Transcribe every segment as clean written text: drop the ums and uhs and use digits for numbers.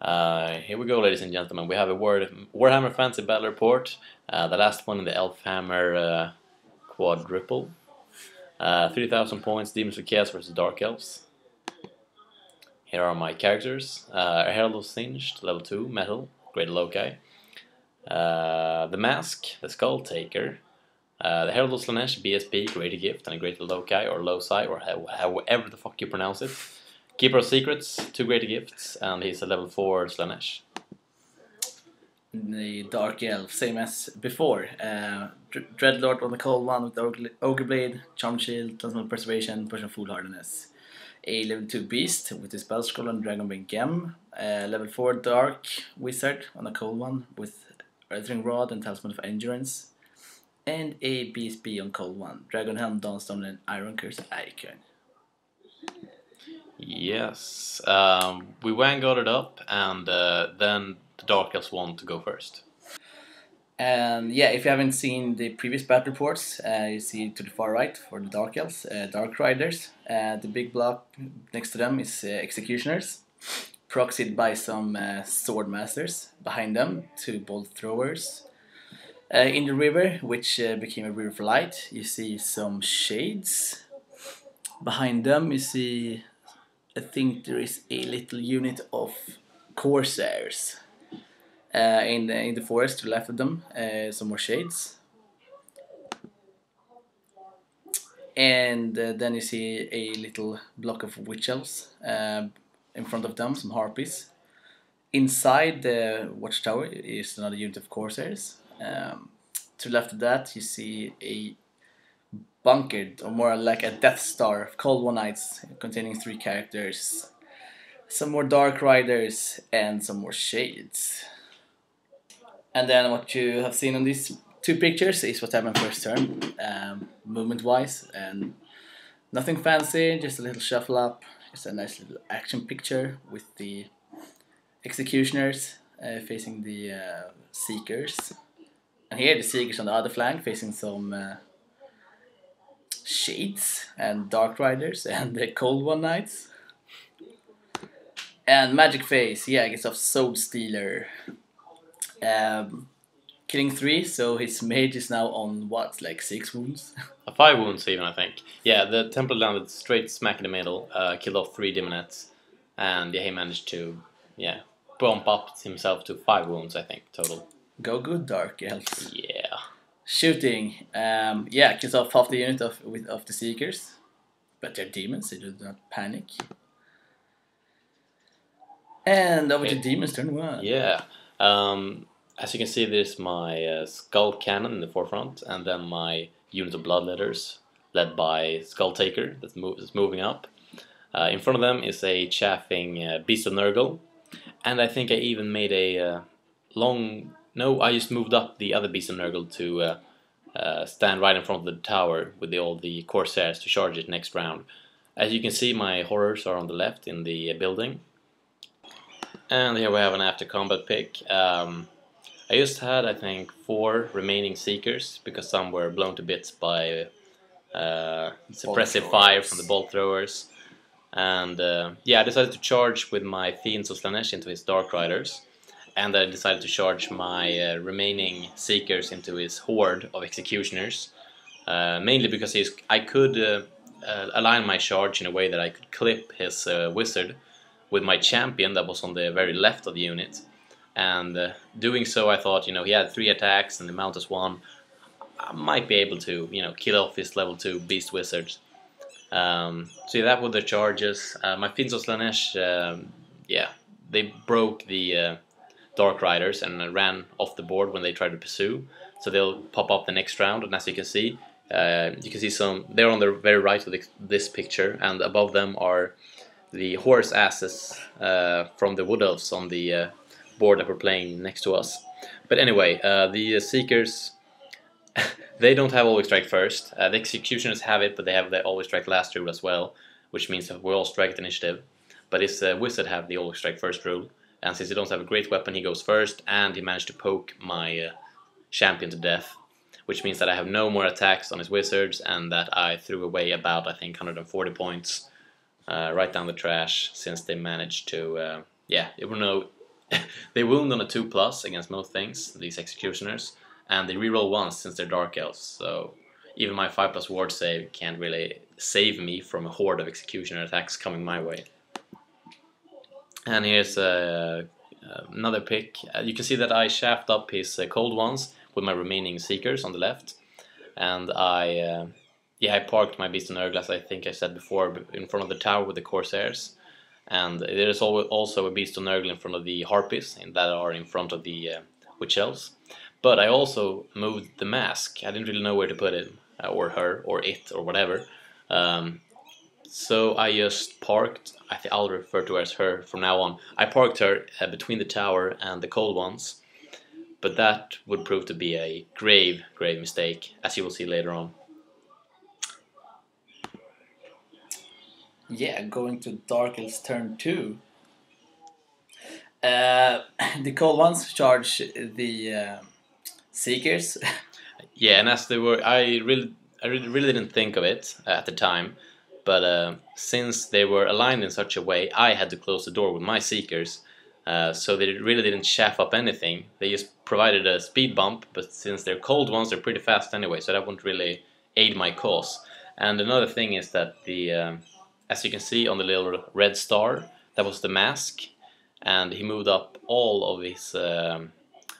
Here we go, ladies and gentlemen. We have a Warhammer Fantasy Battle Report, the last one in the Elfhammer quadruple. 3,000 points, Demons of Chaos versus Dark Elves. Here are my characters. A Herald of Singed, level 2, metal, great loci. The Masque, the Skull Taker. The Herald of Slanesh, BSP, greater gift and a greater loci or loci, or however the fuck you pronounce it. Keeper of Secrets, 2 greater gifts, and he's a level 4 Slanesh. The Dark Elves, same as before. Dreadlord on the cold one with Ogre Blade, Charm Shield, Transform Preservation, Potion Foolhardiness. A level 2 Beast with the Spell Scroll and Dragonbane Gem. Level 4 Dark Wizard on the cold one with Earthring Rod and Talisman of Endurance. And a BSB on cold one, Dragon Helm, Dawnstone and Iron Curse Icon. Yes, we vanguarded up, and then the Dark Elves want to go first. And yeah, if you haven't seen the previous battle reports, you see to the far right for the Dark Elves, Dark Riders. The big block next to them is Executioners, proxied by some Sword Masters. Behind them, 2 Bolt Throwers. In the river, which became a river for light, you see some Shades. Behind them, you see, I think there is a little unit of Corsairs. In the forest to the left of them, some more Shades. And then you see a little block of Witch Elves. In front of them, some Harpies. Inside the watchtower is another unit of Corsairs. To the left of that, you see a bunkered, or more like a Death Star of Cold One Knights, containing 3 characters. Some more Dark Riders and some more Shades. And then what you have seen on these 2 pictures is what happened first turn, movement-wise, and nothing fancy, just a little shuffle up. It's a nice little action picture with the Executioners facing the Seekers. And here the Seekers on the other flank facing some Shades and Dark Riders and the Cold One Knights. And Magic Face, yeah, gets off Soul Stealer. Killing 3, so his mage is now on what, like 6 wounds? 5 wounds even, I think. Yeah, the Templar landed straight smack in the middle, killed off 3 Demonettes, and yeah, he managed to, bump up himself to 5 wounds, I think, total. Go good, Dark Elves. Yeah. Shooting, kills off half the unit of the Seekers, but they're demons, they do not panic. And over to Demons, turn 1. Yeah. As you can see, there's my Skull Cannon in the forefront, and then my unit of Bloodletters, led by Skull Taker, that's moving up. In front of them is a chaffing Beast of Nurgle, and I think I even made a I just moved up the other Beast of Nurgle to stand right in front of the tower with all the Corsairs to charge it next round. As you can see, my horrors are on the left in the building. And here we have an after combat pick. I just had, I think, 4 remaining Seekers because some were blown to bits by suppressive fire from the Bolt Throwers. And I decided to charge with my Fiends of Slanesh into his Dark Riders. And I decided to charge my remaining Seekers into his horde of Executioners. Mainly because I could align my charge in a way that I could clip his Wizard with my champion that was on the very left of the unit. And doing so, I thought, he had 3 attacks and the mount is 1. I might be able to, kill off his level 2 Beast Wizards. So yeah, that were the charges. My Fiends of Slanesh, they broke the Dark Riders and ran off the board when they tried to pursue. So they'll pop up the next round, and as you can see some, they're on the very right of this picture, and above them are the horse asses from the Wood Elves on the board that we're playing next to us. But anyway, the Seekers, they don't have always strike first. The Executioners have it, but they have the always strike last rule as well, which means that we all strike at initiative. But his Wizard have the always strike first rule, and since he don't have a great weapon, he goes first, and he managed to poke my champion to death, which means that I have no more attacks on his Wizards, and that I threw away about, I think, 140 points right down the trash, since they managed to, there were no they wound on a 2+ against most things, these executioners, and they reroll once since they're Dark Elves, so even my 5+ ward save can't really save me from a horde of executioner attacks coming my way. And here's another pick. You can see that I shaft up his cold ones with my remaining seekers on the left, and I parked my Beast of Nurgle, as I think I said before, in front of the tower with the Corsairs. And there is also a Beast of Nurgle in front of the Harpies, and that are in front of the Witch Elves. But I also moved the Masque. I didn't really know where to put him, or her, or it, or whatever. So I just parked, I'll refer to her as her from now on. I parked her between the tower and the cold ones. But that would prove to be a grave mistake, as you will see later on. Yeah, going to Dark Elves turn 2. The cold ones charge the Seekers. Yeah, and as they were, I really didn't think of it at the time, but since they were aligned in such a way, I had to close the door with my Seekers, so they really didn't chaff up anything. They just provided a speed bump, but since they're cold ones, they're pretty fast anyway, so that wouldn't really aid my cause. And another thing is that the as you can see on the little red star, that was the Masque, and he moved up all of his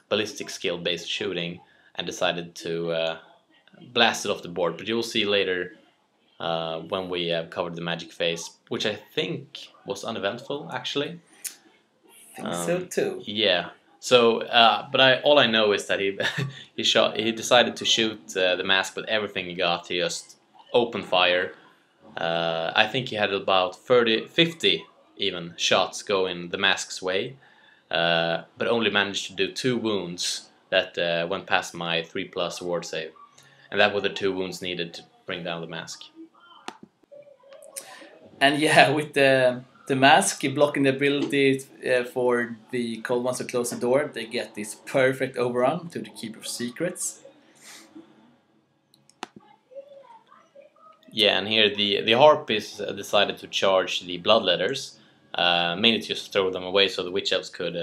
ballistic skill based shooting and decided to blast it off the board. But you'll see later when we have covered the magic phase, which I think was uneventful actually. I think so too. Yeah. So, but all I know is that he he decided to shoot the Masque with everything he got. He just opened fire. I think he had about 50 even shots going the Masque's way, but only managed to do 2 wounds that went past my 3+ ward save, and that were the 2 wounds needed to bring down the Masque. And yeah, with the Masque blocking the ability for the cold ones to close the door, they get this perfect overrun to the Keeper of Secrets. Yeah, and here the Harpies decided to charge the Bloodletters, mainly to just throw them away so the Witch Elves could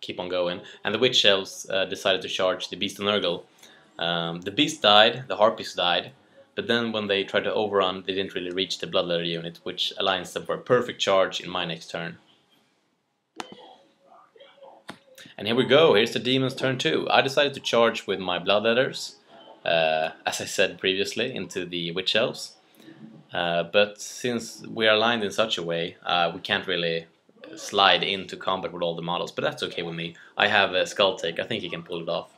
keep on going. And the Witch Elves decided to charge the Beast of Nurgle. The Beast died, the Harpies died, but then when they tried to overrun, they didn't really reach the Bloodletter unit, which aligns them for a perfect charge in my next turn. And here we go, here's the Demons turn 2. I decided to charge with my Bloodletters, as I said previously, into the Witch Elves. But since we are aligned in such a way, we can't really slide into combat with all the models, but that's okay with me. I have a Skull Take, I think he can pull it off.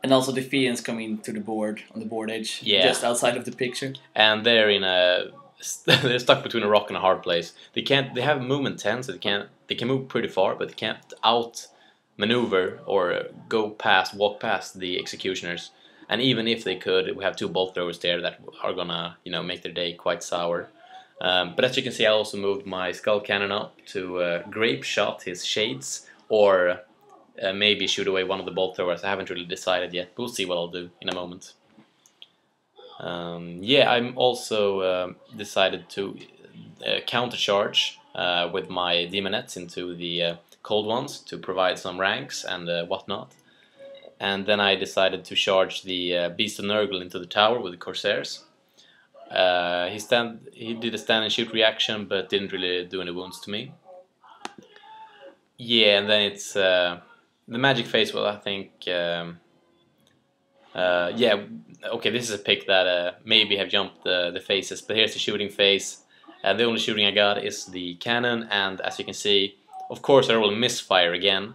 And also the Fiends come into the board, on the board edge, just outside of the picture. And they're in they're stuck between a rock and a hard place. They have movement 10, so they can move pretty far, but they can't out-maneuver or walk past the Executioners. And even if they could, we have 2 bolt throwers there that are gonna, make their day quite sour. But as you can see, I also moved my Skull Cannon up to grape shot his shades, or maybe shoot away one of the bolt throwers. I haven't really decided yet. We'll see what I'll do in a moment. Yeah, I'm also decided to countercharge with my Demonettes into the cold ones to provide some ranks and whatnot. And then I decided to charge the Beast of Nurgle into the tower with the Corsairs. He did a stand and shoot reaction, but didn't really do any wounds to me. Yeah, and then it's the magic phase. Well, I think yeah, okay, this is a pick that maybe have jumped the phases, but here's the shooting phase. And the only shooting I got is the cannon, and as you can see, of course I roll a misfire again.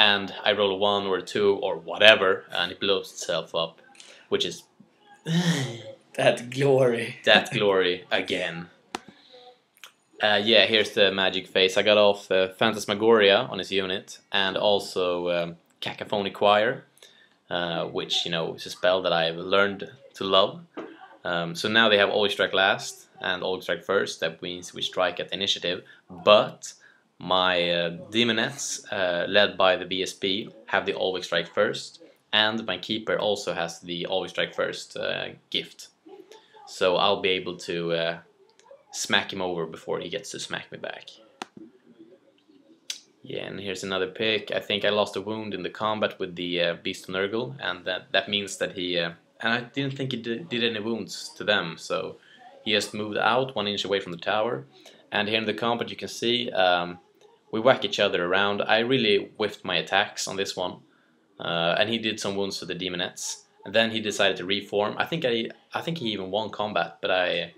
And I roll a 1 or a 2 or whatever, and it blows itself up, which is that glory. That glory again. Yeah, here's the magic phase. I got off Phantasmagoria on his unit, and also Cacophony Choir, which is a spell that I've learned to love. So now they have Always Strike Last and Always Strike First. That means we strike at the initiative, but my Demonettes, led by the BSP, have the Always Strike First, and my Keeper also has the Always Strike First gift. So I'll be able to smack him over before he gets to smack me back. Yeah, and here's another pick. I think I lost a wound in the combat with the Beast of Nurgle, and that means that he... and I didn't think he did any wounds to them, so he just moved out 1 inch away from the tower. And here in the combat you can see we whack each other around. I really whiffed my attacks on this one, and he did some wounds to the Demonettes. And then he decided to reform. I think he even won combat, but on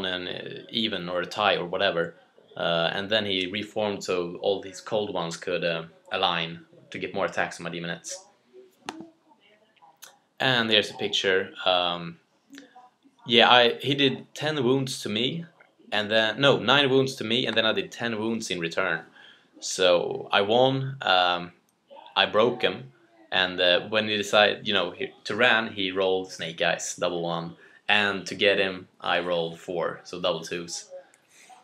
an even or a tie or whatever. And then he reformed so all these cold ones could align to get more attacks on my Demonettes. And there's a picture. He did 10 wounds to me, and then 9 wounds to me, and then I did 10 wounds in return. So I won. I broke him, and when he decided, to ran, he rolled Snake Eyes, double 1, and to get him, I rolled 4, so double 2s.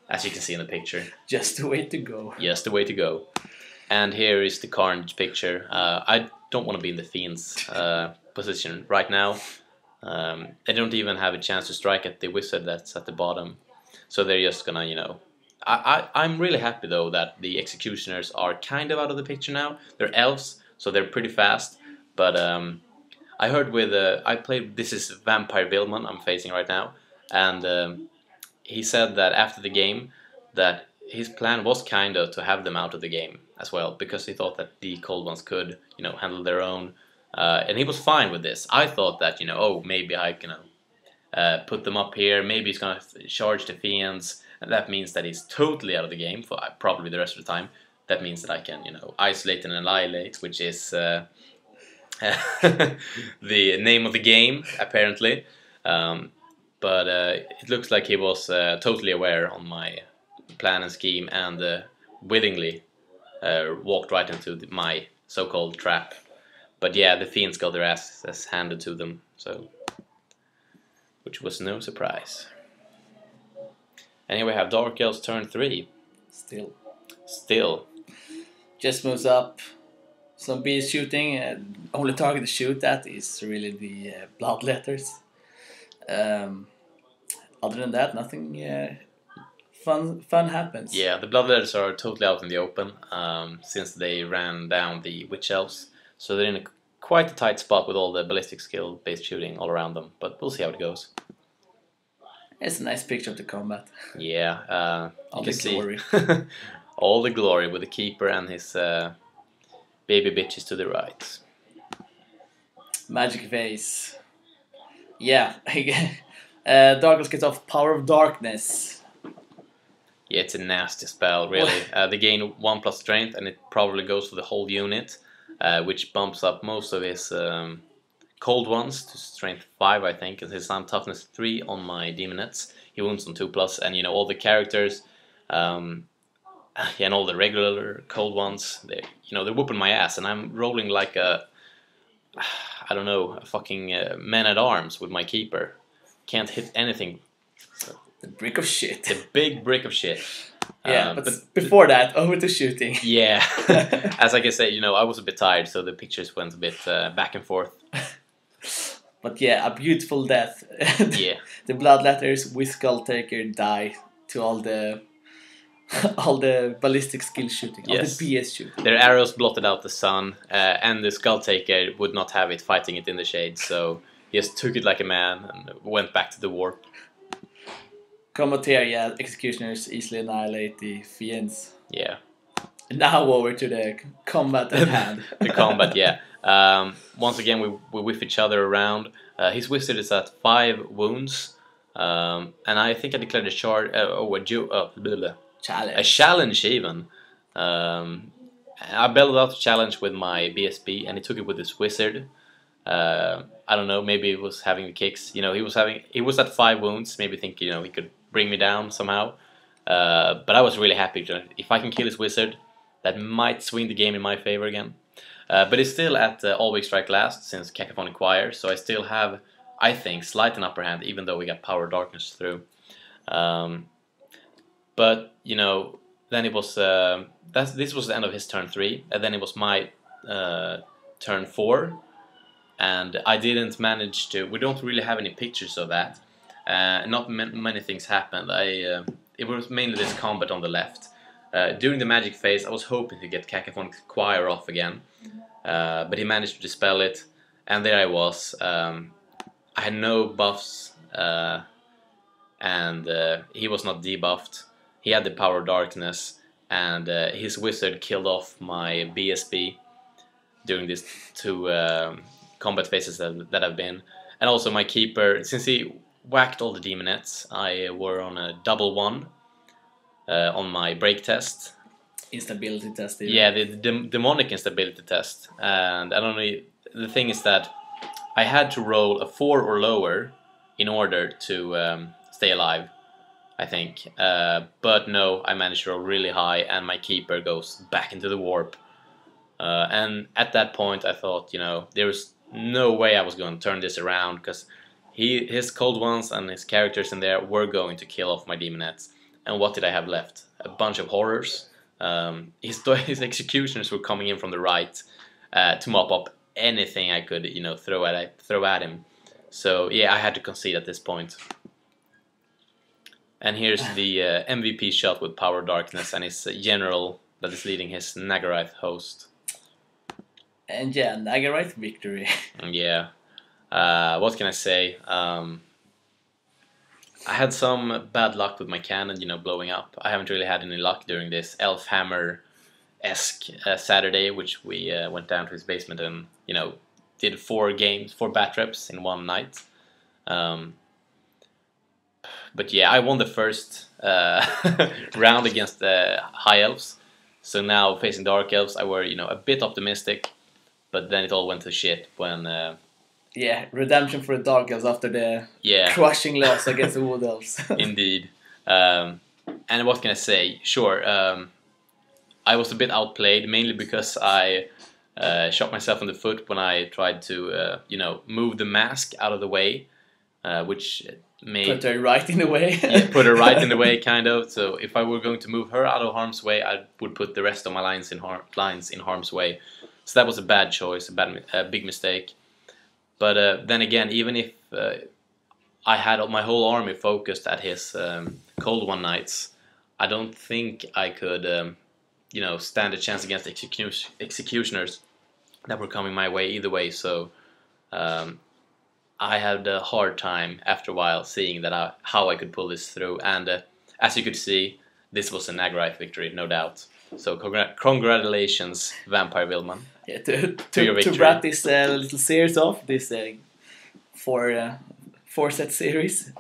As you can see in the picture. Just the way to go. Yes, the way to go. And here is the Carnage picture. I don't want to be in the Fiend's position right now. They don't even have a chance to strike at the Wizard that's at the bottom. So they're just gonna, I'm really happy though that the Executioners are kind of out of the picture now. They're elves, so they're pretty fast. But I heard this is Vampire Vilman I'm facing right now. And he said that after the game that his plan was kind of to have them out of the game as well, because he thought that the cold ones could, handle their own, and he was fine with this. I thought that, maybe I can put them up here, maybe he's gonna charge the Fiends, and that means that he's totally out of the game for probably the rest of the time. That means that I can, isolate and annihilate, which is the name of the game apparently. But it looks like he was totally aware on my plan and scheme, and willingly walked right into my so-called trap. But yeah, the Fiends got their asses handed to them, so which was no surprise. And here we have Dark Elves turn 3. Still. Just moves up. Some bees shooting. Only target to shoot at is really the Bloodletters. Other than that, nothing fun happens. Yeah, the Bloodletters are totally out in the open since they ran down the Witch Elves. So they're in quite a tight spot with all the ballistic skill based shooting all around them. But we'll see how it goes. It's a nice picture of the combat. Yeah, all the glory. All the glory with the Keeper and his baby bitches to the right. Magic Vase. Yeah, Dark Elves gets off Power of Darkness. Yeah, it's a nasty spell, really. They gain 1+ strength, and it probably goes for the whole unit, which bumps up most of his cold ones to strength 5, I think, and his toughness 3 on my Demonettes. He wounds on 2+, and all the characters, and all the regular cold ones, they're whooping my ass, and I'm rolling like a fucking man-at-arms with my Keeper. Can't hit anything. The brick of shit. The big brick of shit. Yeah, but before that, over to shooting. Yeah, as I can say, I was a bit tired, so the pictures went a bit back and forth. But yeah, a beautiful death. Yeah. The Bloodletters with Skull Taker die to all the ballistic skill shooting, all the PS shooting. Their arrows blotted out the sun, and the Skull Taker would not have it fighting it in the shade, so he just took it like a man and went back to the warp. Combat here, yeah, Executioners easily annihilate the Fiends. Yeah. Now over to the combat at hand. The combat, yeah. Once again, we whiff each other around. His Wizard is at 5 wounds, and I think I declared a charge. Challenge. A challenge even. I bellowed out the challenge with my BSB, and he took it with his Wizard. I don't know. Maybe he was having the kicks. He was at 5 wounds. Maybe think he could bring me down somehow. But I was really happy. If I can kill his Wizard, that might swing the game in my favor again. But it's still at Always Strike Last since Cacophonic Choir, so I still have, I think, slight an upper hand, even though we got Power of Darkness through. But then it was this was the end of his turn 3, and then it was my turn 4, and I didn't manage to. We don't really have any pictures of that. Not many things happened. It was mainly this combat on the left. During the magic phase, I was hoping to get Cacophonic Choir off again, but he managed to dispel it, and there I was. I had no buffs, and he was not debuffed. He had the Power of Darkness, and his wizard killed off my BSB during these two combat phases that I've been. And also my keeper, since he whacked all the demonettes, I were on a double 1 on my break test. Instability test. Even. Yeah, the demonic instability test. And I don't know, the thing is that I had to roll a 4 or lower in order to stay alive, I think. But no, I managed to roll really high, and my keeper goes back into the warp. And at that point I thought, you know, there was no way I was going to turn this around, because his cold ones and his characters in there were going to kill off my demonettes. And what did I have left? A bunch of horrors. His executioners were coming in from the right to mop up anything I could, you know, throw at him. So yeah, I had to concede at this point. And here's the MVP shot with Power Darkness and his general that is leading his Nagarythe host. And yeah, Nagarythe victory. Yeah. What can I say? I had some bad luck with my cannon, you know, blowing up. I haven't really had any luck during this Elf Hammer-esque Saturday, which we went down to his basement and, you know, did 4 bat reps in one night. But yeah, I won the first round against the High Elves. So now facing Dark Elves, I were, you know, a bit optimistic. But then it all went to shit when... yeah, redemption for the Dark Elves after the crushing loss against the Wood Elves. Indeed. And what can I say? Sure, I was a bit outplayed, mainly because I shot myself in the foot when I tried to, you know, move the Masque out of the way, which made... Put her right in the way. Yeah, put her right in the way, kind of. So if I were going to move her out of harm's way, I would put the rest of my lines in harm's way. So that was a bad choice, a big mistake. But then again, even if I had my whole army focused at his Cold One Knights, I don't think I could, you know, stand a chance against executioners that were coming my way either way. So I had a hard time after a while seeing that how I could pull this through. And as you could see, this was a Nagarythe victory, no doubt. So congratulations, Vampire Vilman. Yeah, to wrap this little series off, this 4-set series.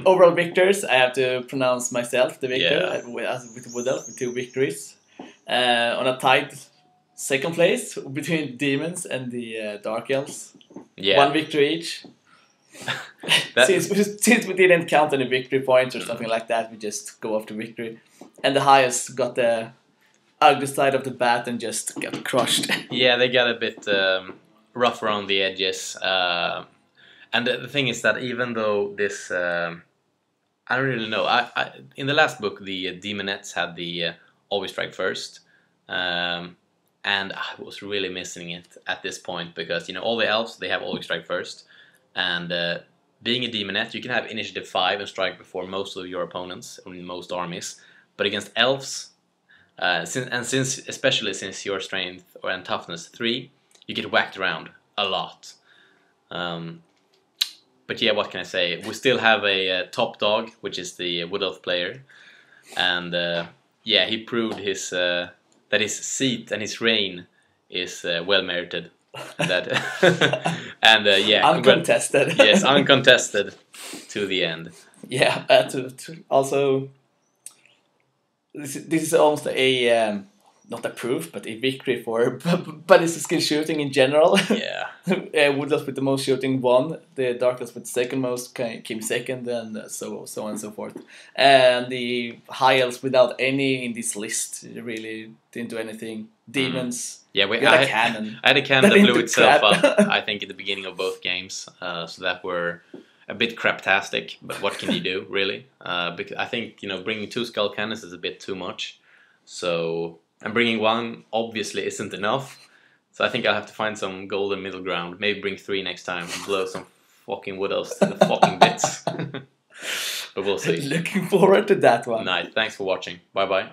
Overall victors, I have to pronounce myself the victor with Wood Elves with 2 victories. On a tight second place between Daemons and the Dark Elves. Yeah. 1 victory each. Since we didn't count any victory points or something like that, we just go off to victory. And the highest got the ugly side of the bat and just got crushed. Yeah, they got a bit rough around the edges. And the thing is that even though this... I don't really know. In the last book, the Demonettes had the Always Strike First. And I was really missing it at this point because, you know, all the elves, they have Always Strike First. And being a Demonette, you can have Initiative 5 and strike before most of your opponents, or in most armies. But against elves, especially since your strength and toughness 3, you get whacked around a lot. But yeah, what can I say? We still have a top dog, which is the Wood Elf player. And yeah, he proved his that his seat and his reign is well merited. That and yeah, uncontested. Yes, uncontested to the end. Yeah, also this is almost a not a proof, but a victory for but it's skill shooting in general. Yeah. Wood Elves with the most shooting won. The Dark Elves with the second most came second, and so on and so forth. And the High Elves without any in this list really didn't do anything. Demons. Yeah, I had a cannon. I had a cannon that blew itself up. I think at the beginning of both games, so that were a bit craptastic. But what can you do, really? Because I think, you know, bringing 2 skull cannons is a bit too much. So. And bringing 1 obviously isn't enough, so I think I'll have to find some golden middle ground. Maybe bring 3 next time and blow some fucking Wood Elves to the fucking bits. But we'll see. Looking forward to that one. Nice. Thanks for watching. Bye bye.